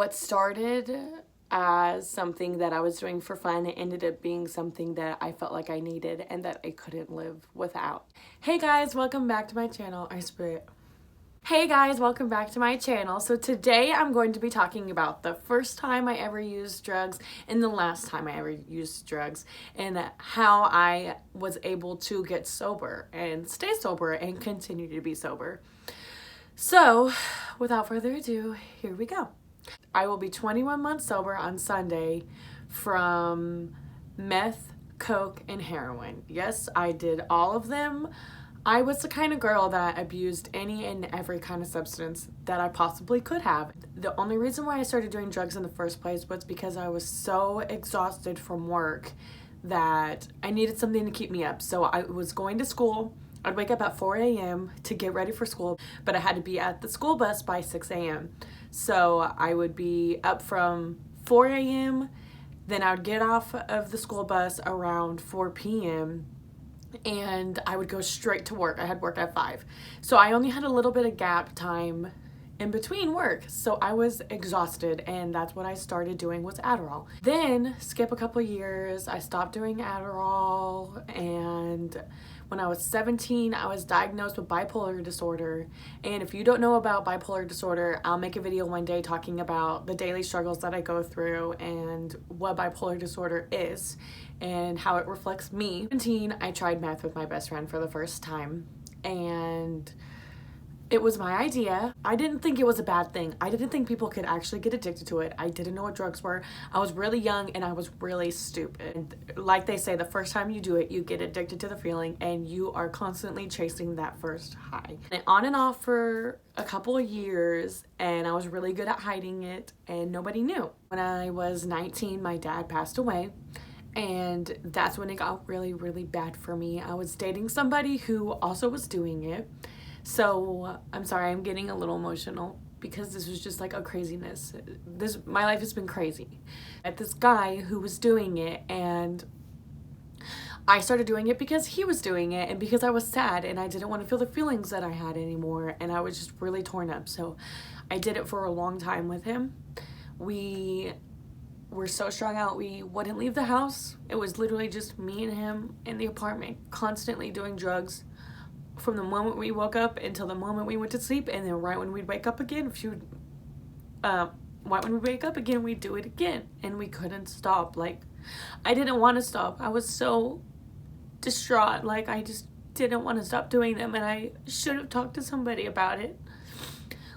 What started as something that I was doing for fun ended up being something that I felt like I needed and that I couldn't live without. Hey guys, welcome back to my channel. I spit. Hey guys, welcome back to my channel. So today I'm going to be talking about the first time I ever used drugs and the last time I ever used drugs and how I was able to get sober and stay sober and continue to be sober. So without further ado, here we go. I will be 21 months sober on Sunday from meth, coke, and heroin. Yes, I did all of them. I was the kind of girl that abused any and every kind of substance that I possibly could have. The only reason why I started doing drugs in the first place was because I was so exhausted from work that I needed something to keep me up. So I was going to school. I'd wake up at 4 a.m. to get ready for school, but I had to be at the school bus by 6 a.m. So I would be up from 4 a.m., then I would get off of the school bus around 4 p.m., and I would go straight to work. I had work at 5. So I only had a little bit of gap time in between work. So I was exhausted, and that's what I started doing was Adderall. Then skip a couple years, I stopped doing Adderall, and when I was 17, I was diagnosed with bipolar disorder. And if you don't know about bipolar disorder, I'll make a video one day talking about the daily struggles that I go through and what bipolar disorder is and how it reflects me. 17, I tried meth with my best friend for the first time, and it was my idea. I didn't think it was a bad thing. I didn't think people could actually get addicted to it. I didn't know what drugs were. I was really young and I was really stupid. And like they say, the first time you do it, you get addicted to the feeling and you are constantly chasing that first high. And on and off for a couple of years, and I was really good at hiding it and nobody knew. When I was 19, my dad passed away. And that's when it got really, really bad for me. I was dating somebody who also was doing it. So I'm sorry, I'm getting a little emotional because this was just like a craziness. My life has been crazy. I met this guy who was doing it, and I started doing it because he was doing it and because I was sad and I didn't want to feel the feelings that I had anymore, and I was just really torn up. So I did it for a long time with him. We were so strung out, we wouldn't leave the house. It was literally just me and him in the apartment, constantly doing drugs from the moment we woke up until the moment we went to sleep, and then right when we'd wake up again, we'd do it again, and we couldn't stop. Like, I didn't want to stop. I was so distraught. Like, I just didn't want to stop doing them, and I should have talked to somebody about it.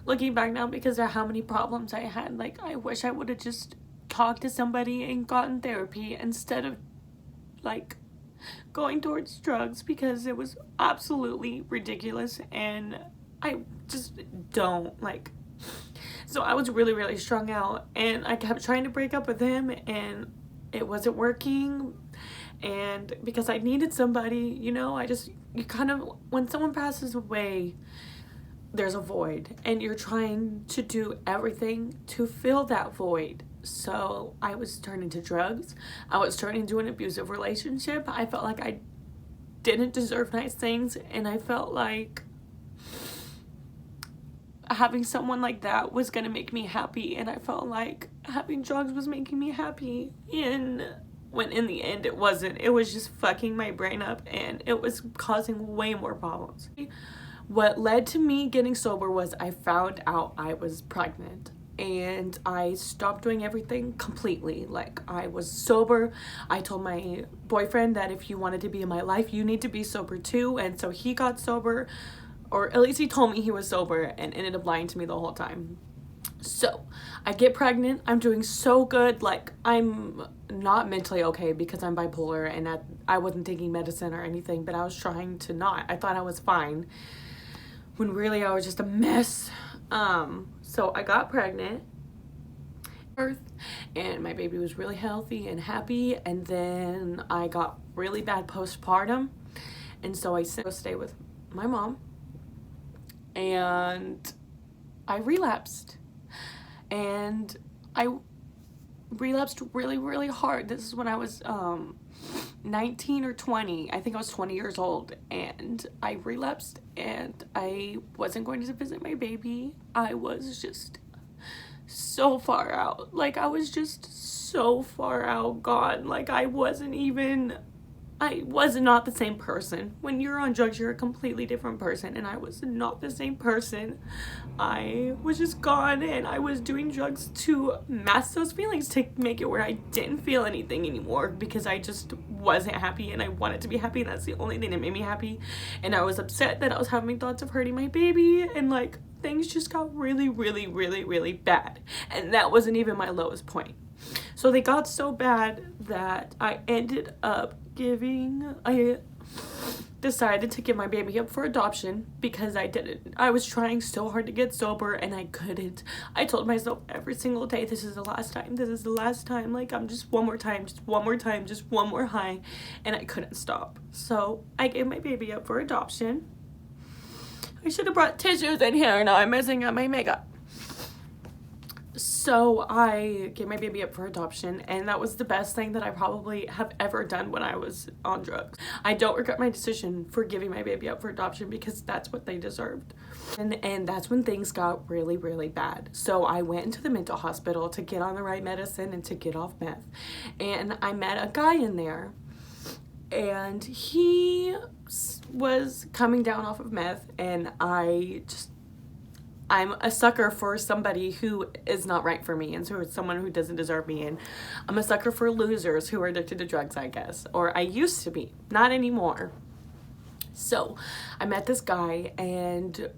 Looking back now, because of how many problems I had, like, I wish I would have just talked to somebody and gotten therapy instead of, like, going towards drugs, because it was absolutely ridiculous and I just don't like. So I was really, really strung out, and I kept trying to break up with him and it wasn't working. And because I needed somebody, you know, you kind of, when someone passes away, there's a void and you're trying to do everything to fill that void. So I was turning to drugs. I was turning to an abusive relationship. I felt like I didn't deserve nice things, and I felt like having someone like that was gonna make me happy, and I felt like having drugs was making me happy, and when in the end it wasn't. It was just fucking my brain up, and it was causing way more problems. What led to me getting sober was I found out I was pregnant. And I stopped doing everything completely. Like, I was sober. I told my boyfriend that if you wanted to be in my life, you need to be sober too. And so he got sober, or at least he told me he was sober, and ended up lying to me the whole time. So I get pregnant. I'm doing so good. Like, I'm not mentally okay because I'm bipolar, and I wasn't taking medicine or anything, but I was trying to not. I thought I was fine when really I was just a mess. So I got pregnant, and my baby was really healthy and happy, and then I got really bad postpartum, and so I stay with my mom, and I relapsed, and I relapsed really, really hard. This is when I was 19 or 20. I think I was 20 years old, and I relapsed, and I wasn't going to visit my baby. I was just so far out. Like, I was just so far out gone. Like, I was not the same person. When you're on drugs, you're a completely different person, and I was not the same person. I was just gone, and I was doing drugs to mask those feelings, to make it where I didn't feel anything anymore, because I just wasn't happy, and I wanted to be happy, and that's the only thing that made me happy. And I was upset that I was having thoughts of hurting my baby, and like, things just got really, really, really, really bad. And that wasn't even my lowest point. So they got so bad that I decided to give my baby up for adoption, because I was trying so hard to get sober, and I couldn't. I told myself every single day, this is the last time, like, I'm just one more time, just one more high, and I couldn't stop. So I gave my baby up for adoption. I should have brought tissues in here, now I'm messing up my makeup. So I gave my baby up for adoption, and that was the best thing that I probably have ever done when I was on drugs. I don't regret my decision for giving my baby up for adoption, because that's what they deserved. And that's when things got really, really bad. So I went into the mental hospital to get on the right medicine and to get off meth. And I met a guy in there, and he was coming down off of meth, and I'm a sucker for somebody who is not right for me, and so it's someone who doesn't deserve me, and I'm a sucker for losers who are addicted to drugs, I guess, or I used to be, not anymore. So I met this guy, and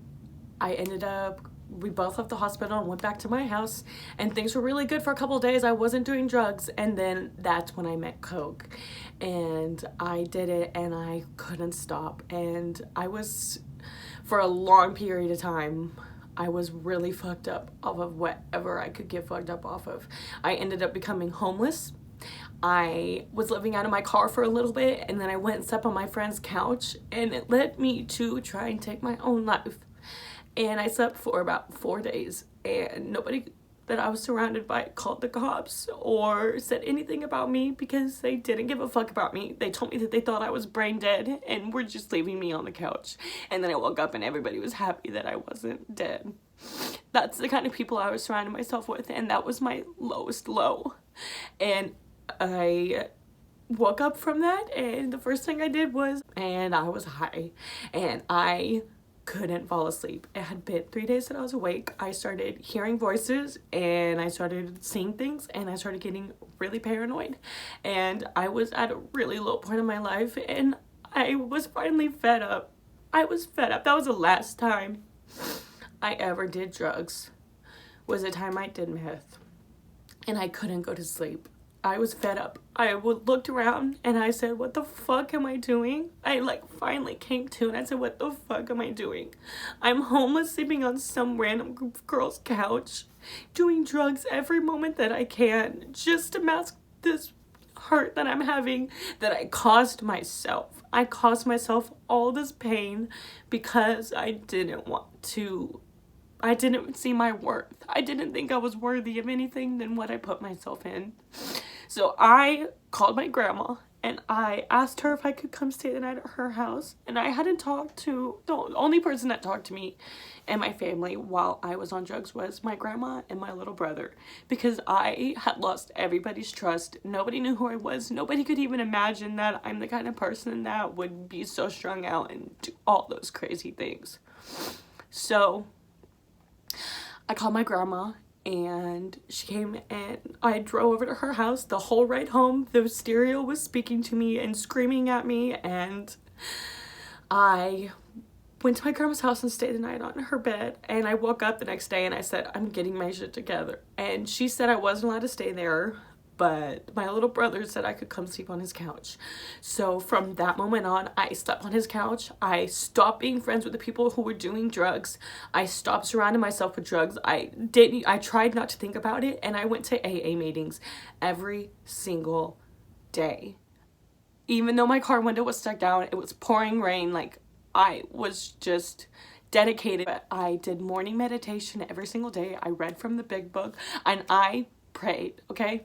we both left the hospital and went back to my house, and things were really good for a couple of days. I wasn't doing drugs, and then that's when I met coke, and I did it, and I couldn't stop, and for a long period of time, I was really fucked up off of whatever I could get fucked up off of. I ended up becoming homeless. I was living out of my car for a little bit, and then I went and slept on my friend's couch, and it led me to try and take my own life. And I slept for about 4 days, and nobody that I was surrounded by called the cops or said anything about me, because they didn't give a fuck about me. They told me that they thought I was brain dead and were just leaving me on the couch. And then I woke up and everybody was happy that I wasn't dead. That's the kind of people I was surrounding myself with, and that was my lowest low. And I woke up from that, and the first thing I did was, and I was high, and I couldn't fall asleep. It had been 3 days that I was awake. I started hearing voices, and I started seeing things, and I started getting really paranoid, and I was at a really low point in my life, and I was finally fed up. I was fed up. That was the last time I ever did drugs, was the time I did meth, and I couldn't go to sleep. I was fed up. I looked around and I said, what the fuck am I doing? I finally came to, and I said, what the fuck am I doing? I'm homeless, sleeping on some random girl's couch, doing drugs every moment that I can, just to mask this hurt that I'm having, that I caused myself. I caused myself all this pain because I didn't see my worth. I didn't think I was worthy of anything than what I put myself in. So I called my grandma, and I asked her if I could come stay the night at her house. And I hadn't talked to, the only person that talked to me and my family while I was on drugs was my grandma and my little brother, because I had lost everybody's trust. Nobody knew who I was. Nobody could even imagine that I'm the kind of person that would be so strung out and do all those crazy things. So I called my grandma, and she came, and I drove over to her house. The whole ride home, the stereo was speaking to me and screaming at me, and I went to my grandma's house and stayed the night on her bed. And I woke up the next day and I said, I'm getting my shit together. And she said I wasn't allowed to stay there, but my little brother said I could come sleep on his couch. So from that moment on, I slept on his couch. I stopped being friends with the people who were doing drugs. I stopped surrounding myself with drugs. I tried not to think about it, and I went to AA meetings every single day. Even though my car window was stuck down, it was pouring rain, I was just dedicated. But I did morning meditation every single day. I read from the big book, and I prayed, okay?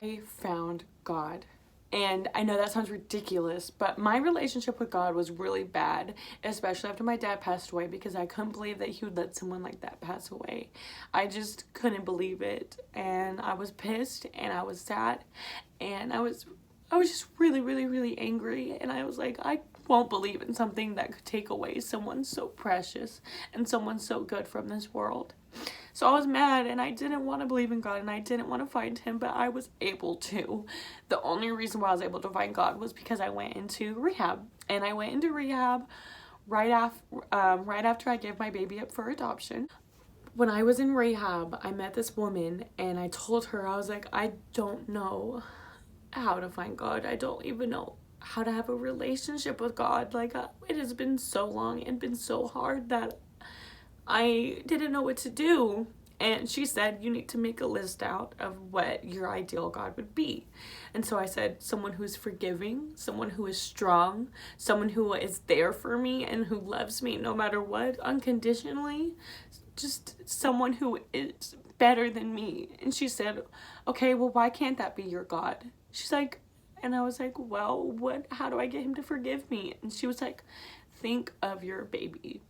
I found God And I know that sounds ridiculous, but my relationship with God was really bad, especially after my dad passed away, because I couldn't believe that he would let someone like that pass away. I just couldn't believe it, and I was pissed, and I was sad, and I was just really, really, really angry, and I was like, I won't believe in something that could take away someone so precious and someone so good from this world. So I was mad, and I didn't want to believe in God, and I didn't want to find him, but I was able to. The only reason why I was able to find God was because I went into rehab. And I went into rehab right after I gave my baby up for adoption. When I was in rehab, I met this woman, and I told her, I was like, I don't know how to find God. I don't even know how to have a relationship with God. Like, it has been so long and been so hard that I didn't know what to do. And she said, you need to make a list out of what your ideal God would be. And so I said, someone who's forgiving, someone who is strong, someone who is there for me and who loves me no matter what, unconditionally, just someone who is better than me. And she said, okay, well, why can't that be your God? She's like, and I was like, well, how do I get him to forgive me? And she was like, think of your baby.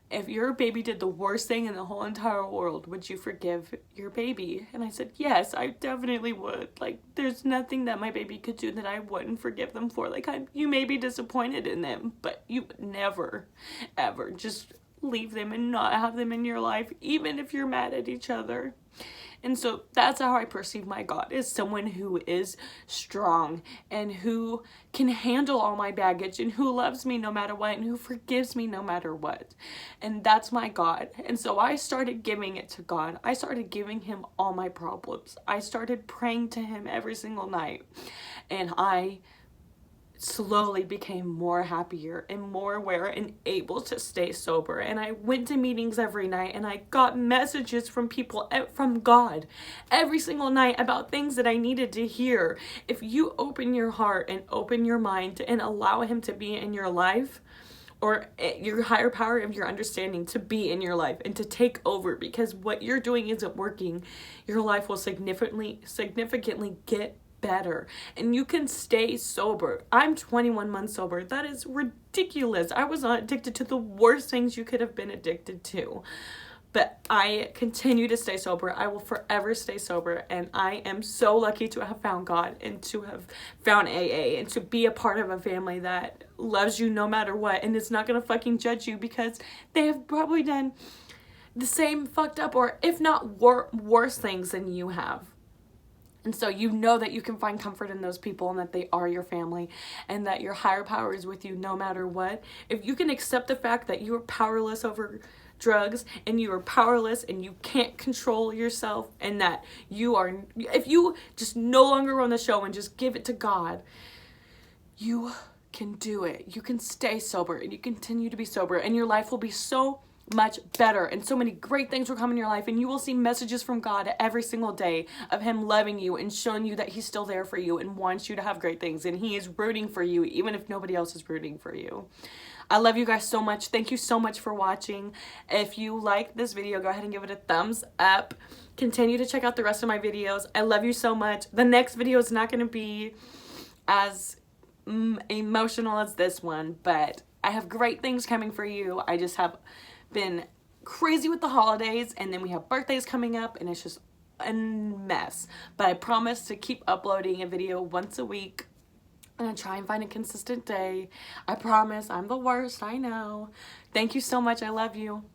If your baby did the worst thing in the whole entire world, would you forgive your baby? And I said, yes, I definitely would. Like, there's nothing that my baby could do that I wouldn't forgive them for. Like, you may be disappointed in them, but you would never, ever just leave them and not have them in your life, even if you're mad at each other. And so that's how I perceive my God, is someone who is strong and who can handle all my baggage and who loves me no matter what and who forgives me no matter what. And that's my God. And so I started giving it to God. I started giving him all my problems. I started praying to him every single night. And I slowly became more happier and more aware and able to stay sober. And I went to meetings every night, and I got messages from people, from God, every single night about things that I needed to hear. If you open your heart and open your mind and allow him to be in your life, or your higher power of your understanding to be in your life and to take over, because what you're doing isn't working, your life will significantly get better, and you can stay sober. I'm 21 months sober. That is ridiculous. I was not addicted to the worst things you could have been addicted to, but I continue to stay sober. I will forever stay sober, and I am so lucky to have found God and to have found AA and to be a part of a family that loves you no matter what and is not gonna fucking judge you because they have probably done the same fucked up, or if not worse things than you have. And so you know that you can find comfort in those people, and that they are your family, and that your higher power is with you no matter what. If you can accept the fact that you are powerless over drugs, and you are powerless and you can't control yourself, and that if you just no longer run the show and just give it to God, you can do it. You can stay sober, and you continue to be sober, and your life will be so much better, and so many great things will come in your life, and you will see messages from God every single day of him loving you and showing you that he's still there for you and wants you to have great things, and he is rooting for you even if nobody else is rooting for you. I love you guys so much. Thank you so much for watching. If you like this video, go ahead and give it a thumbs up. Continue to check out the rest of my videos. I love you so much. The next video is not going to be as emotional as this one, but I have great things coming for you. I just have been crazy with the holidays, and then we have birthdays coming up, and it's just a mess. But I promise to keep uploading a video once a week. I'm gonna try and find a consistent day. I promise. I'm the worst, I know. Thank you so much. I love you.